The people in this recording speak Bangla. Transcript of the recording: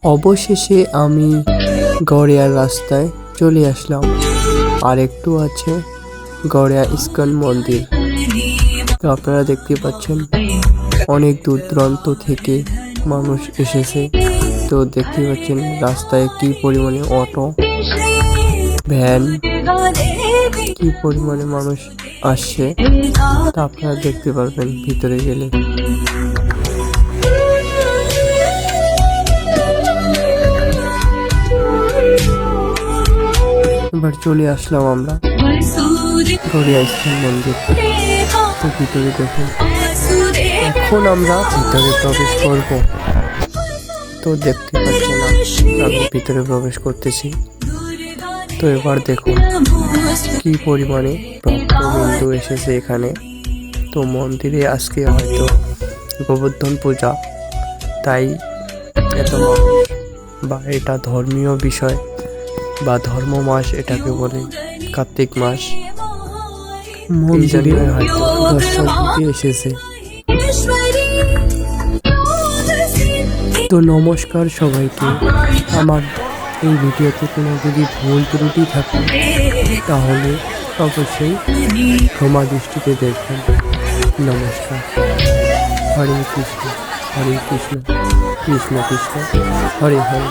অবশেষে আমি গড়িয়ার রাস্তায় চলে আসলাম। আর একটু আছে গড়িয়া ইস্কন মন্দির। তো আপনারা দেখতে পাচ্ছেন অনেক দূর দূরান্ত থেকে মানুষ এসেছে। তো দেখতে পাচ্ছেন রাস্তায় কি পরিমাণে অটো, ভ্যান, কি পরিমাণে মানুষ আসছে তা আপনারা দেখতে পারবেন ভিতরে গেলে। এবার চলে আসলাম আমরা গড়িয়া ইস্কন মন্দির। তো ভিতরে দেখুন, এখন আমরা ভিতরে প্রবেশ করব। তো দেখতে পাচ্ছেন আমি ভিতরে প্রবেশ করতেছি। তো এবার দেখুন কি পরিমাণে ভক্তবৃন্দ এসেছে এখানে। তো মন্দিরে আজকে হয়তো গোবর্ধন পূজা, তাই এত বা এটা ধর্মীয় বিষয় বা ধর্ম মাস এটাকে বলে, কার্তিক মাস। মন্দিরে হয়তো দর্শন দিতে এসেছে। তো নমস্কার সবাইকে। আমার এই ভিডিওতে কোনো যদি ভুল ত্রুটি থাকে তাহলে অবশ্যই ক্ষমা দৃষ্টিতে দেখবেন। নমস্কার। হরে কৃষ্ণ, হরে কৃষ্ণ, কৃষ্ণ কৃষ্ণ, হরে হরে।